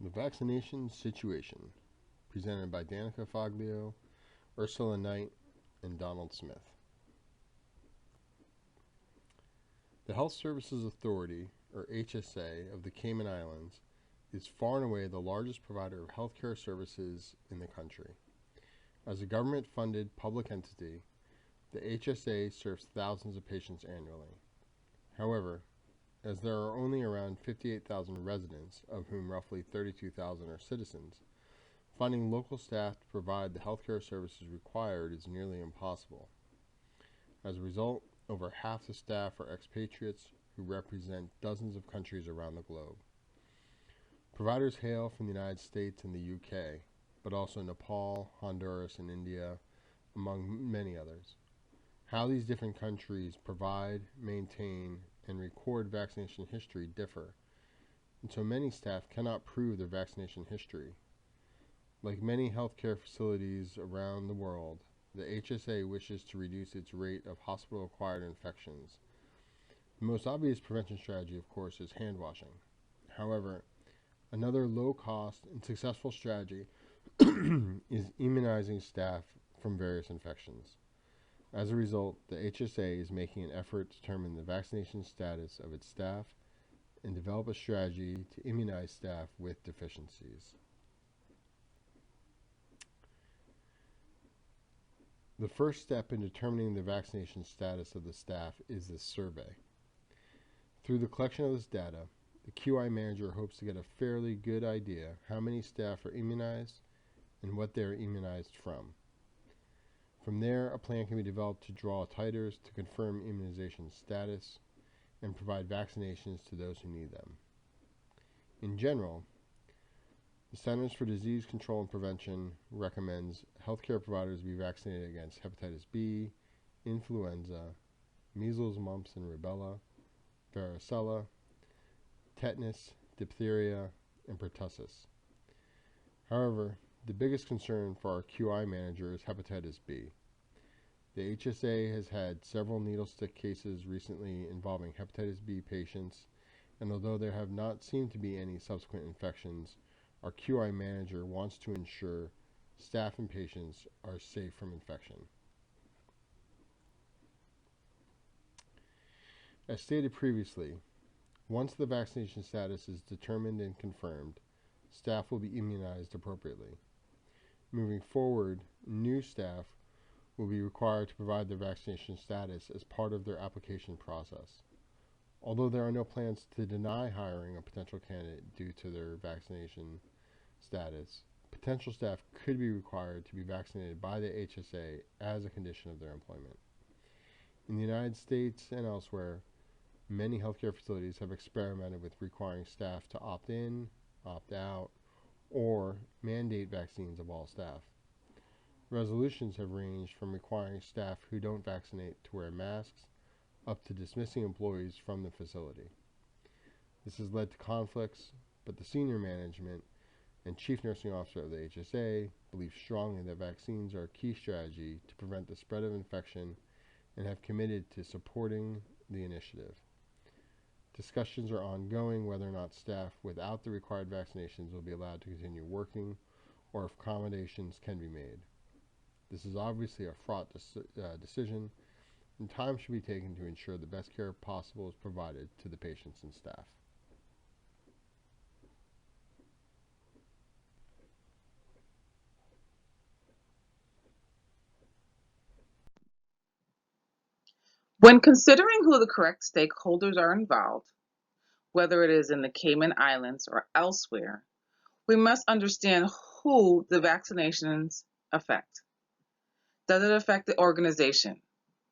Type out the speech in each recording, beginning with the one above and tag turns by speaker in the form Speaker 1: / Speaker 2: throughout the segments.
Speaker 1: The Vaccination Situation, presented by Danica Foglio, Ursula Knight, and Donald Smith. The Health Services Authority, or HSA, of the Cayman Islands is far and away the largest provider of healthcare services in the country. As a government-funded public entity, the HSA serves thousands of patients annually. However, as there are only around 58,000 residents, of whom roughly 32,000 are citizens, finding local staff to provide the healthcare services required is nearly impossible. As a result, over half the staff are expatriates who represent dozens of countries around the globe. Providers hail from the United States and the UK, but also Nepal, Honduras, and India, among many others. How these different countries provide, maintain, and record vaccination history differ, and so many staff cannot prove their vaccination history. Like many healthcare facilities around the world, the HSA wishes to reduce its rate of hospital-acquired infections. The most obvious prevention strategy, of course, is hand washing. However, another low-cost and successful strategy is immunizing staff from various infections. As a result, the HSA is making an effort to determine the vaccination status of its staff and develop a strategy to immunize staff with deficiencies. The first step in determining the vaccination status of the staff is the survey. Through the collection of this data, the QI manager hopes to get a fairly good idea how many staff are immunized and what they are immunized from. From there, a plan can be developed to draw titers to confirm immunization status and provide vaccinations to those who need them. In general, the Centers for Disease Control and Prevention recommends healthcare providers be vaccinated against hepatitis B, influenza, measles, mumps, and rubella, varicella, tetanus, diphtheria, and pertussis. However, the biggest concern for our QI manager is hepatitis B. The HSA has had several needle stick cases recently involving hepatitis B patients, and although there have not seemed to be any subsequent infections, our QI manager wants to ensure staff and patients are safe from infection. As stated previously, once the vaccination status is determined and confirmed, staff will be immunized appropriately. Moving forward, new staff will be required to provide their vaccination status as part of their application process. Although there are no plans to deny hiring a potential candidate due to their vaccination status, potential staff could be required to be vaccinated by the HSA as a condition of their employment. In the United States and elsewhere, many healthcare facilities have experimented with requiring staff to opt in, opt out, or mandate vaccines of all staff. Resolutions have ranged from requiring staff who don't vaccinate to wear masks up to dismissing employees from the facility. This has led to conflicts, but the senior management and chief nursing officer of the HSA believe strongly that vaccines are a key strategy to prevent the spread of infection and have committed to supporting the initiative. Discussions are ongoing whether or not staff without the required vaccinations will be allowed to continue working or if accommodations can be made. This is obviously a fraught decision, and time should be taken to ensure the best care possible is provided to the patients and staff.
Speaker 2: When considering who the correct stakeholders are involved, whether it is in the Cayman Islands or elsewhere, we must understand who the vaccinations affect. Does it affect the organization?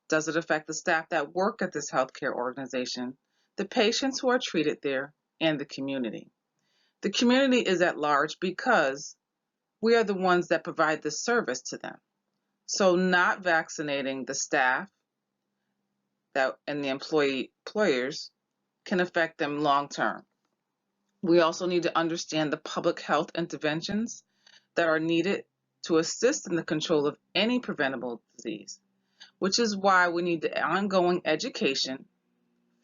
Speaker 2: Does it affect the staff that work at this healthcare organization, the patients who are treated there, and the community? The community is at large because we are the ones that provide the service to them. So not vaccinating the staff and the employers can affect them long term. We also need to understand the public health interventions that are needed to assist in the control of any preventable disease, which is why we need the ongoing education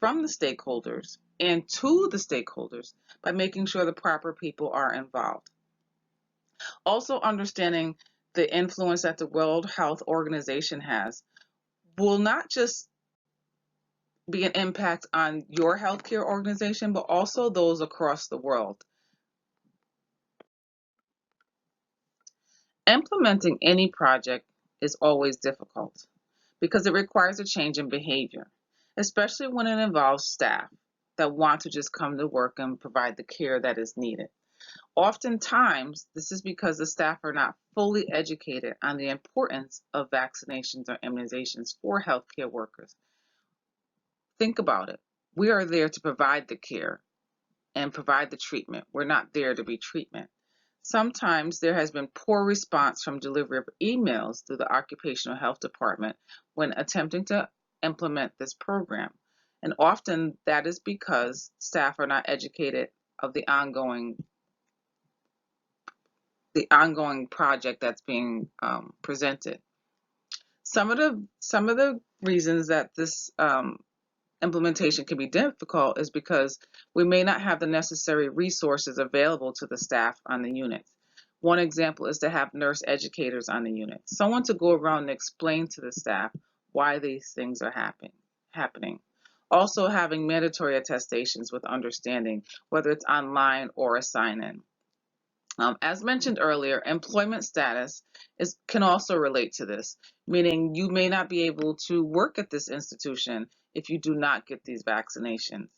Speaker 2: from the stakeholders and to the stakeholders by making sure the proper people are involved. Also understanding the influence that the World Health Organization has will not just be an impact on your healthcare organization, but also those across the world. Implementing any project is always difficult because it requires a change in behavior, especially when it involves staff that want to just come to work and provide the care that is needed. Oftentimes, this is because the staff are not fully educated on the importance of vaccinations or immunizations for healthcare workers. Think about it. We are there to provide the care and provide the treatment. We're not there to be treatment. Sometimes there has been poor response from delivery of emails through the Occupational Health Department when attempting to implement this program. And often that is because staff are not educated of the ongoing project that's being presented. Some of the reasons that this implementation can be difficult is because we may not have the necessary resources available to the staff on the units. One example is to have nurse educators on the unit, someone to go around and explain to the staff why these things are happening. Also having mandatory attestations with understanding, whether it's online or a sign-in. As mentioned earlier, employment status can also relate to this, meaning you may not be able to work at this institution if you do not get these vaccinations.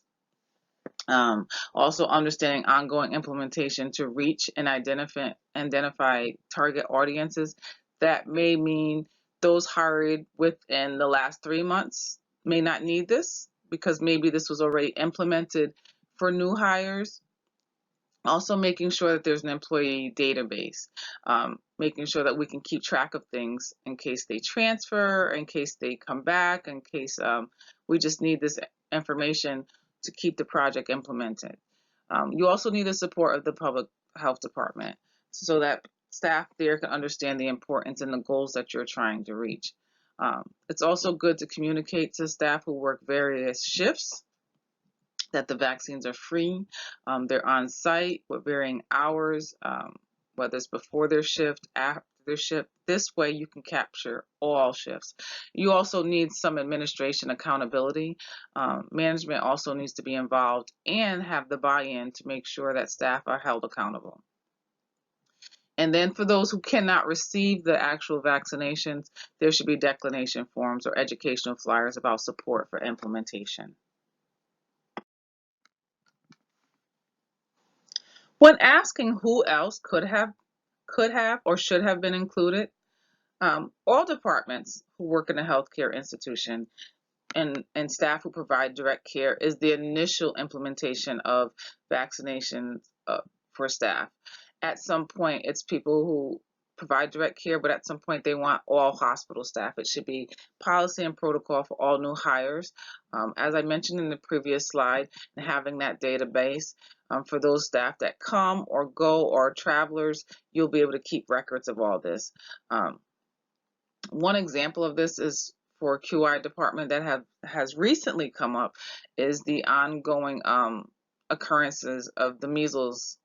Speaker 2: Also understanding ongoing implementation to reach and identify target audiences. That may mean those hired within the last 3 months may not need this because maybe this was already implemented for new hires. Also making sure that there's an employee database, making sure that we can keep track of things in case they transfer, in case they come back, in case we just need this information to keep the project implemented. You also need the support of the public health department so that staff there can understand the importance and the goals that you're trying to reach. It's also good to communicate to staff who work various shifts that the vaccines are free. They're on site with varying hours, whether it's before their shift, after their shift. This way you can capture all shifts. You also need some administration accountability. Management also needs to be involved and have the buy-in to make sure that staff are held accountable. And then for those who cannot receive the actual vaccinations, there should be declination forms or educational flyers about support for implementation. When asking who else could have or should have been included, all departments who work in a healthcare institution and staff who provide direct care is the initial implementation of vaccinations for staff. At some point, it's people who provide direct care, but at some point they want all hospital staff. It should be policy and protocol for all new hires. As I mentioned in the previous slide, and having that database for those staff that come or go or travelers, you'll be able to keep records of all this. One example of this is for QI department that has recently come up is the ongoing occurrences of the measles,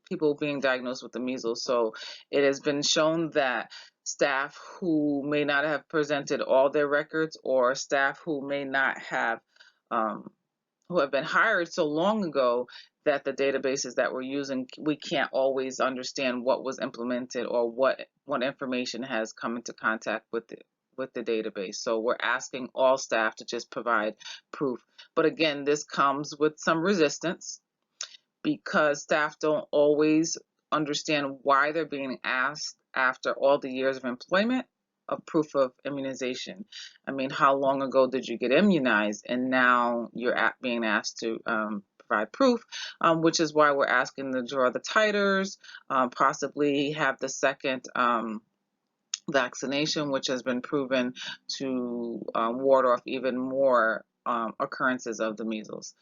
Speaker 2: people being diagnosed with the measles. So it has been shown that staff who may not have presented all their records, or staff who may not have who have been hired so long ago that the databases that we're using, we can't always understand what was implemented or what information has come into contact with the database. So we're asking all staff to just provide proof. But again, this comes with some resistance because staff don't always understand why they're being asked after all the years of employment of proof of immunization. I mean, how long ago did you get immunized? And now you're being asked to provide proof, which is why we're asking to draw the titers, possibly have the second vaccination, which has been proven to ward off even more occurrences of the measles.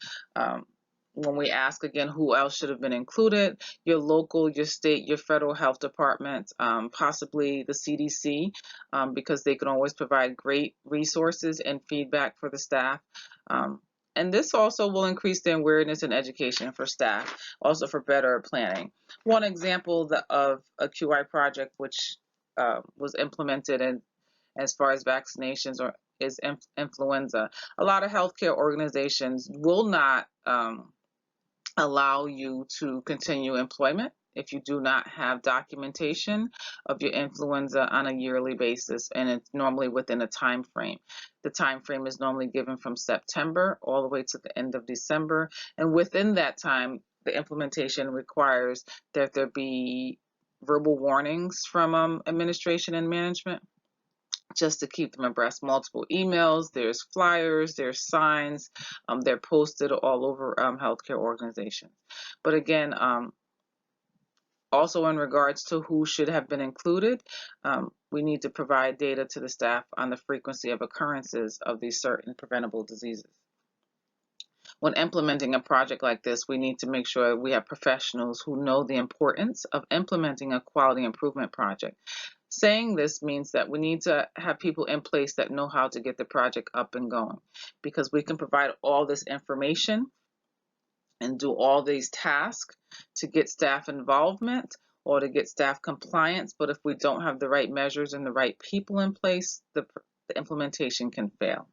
Speaker 2: When we ask again who else should have been included, your local, your state, your federal health department, possibly the CDC, because they can always provide great resources and feedback for the staff. And this also will increase the awareness and education for staff, also for better planning. One example of a QI project which was implemented in as far as vaccinations is influenza. A lot of healthcare organizations will not allow you to continue employment if you do not have documentation of your influenza on a yearly basis, and it's normally within a time frame. The time frame is normally given from September all the way to the end of December, and within that time, the implementation requires that there be verbal warnings from administration and management just to keep them abreast. Multiple emails, there's flyers, there's signs, they're posted all over healthcare organizations. But again, also in regards to who should have been included, we need to provide data to the staff on the frequency of occurrences of these certain preventable diseases. When implementing a project like this, we need to make sure we have professionals who know the importance of implementing a quality improvement project. Saying this means that we need to have people in place that know how to get the project up and going, because we can provide all this information and do all these tasks to get staff involvement or to get staff compliance, but if we don't have the right measures and the right people in place, the implementation can fail.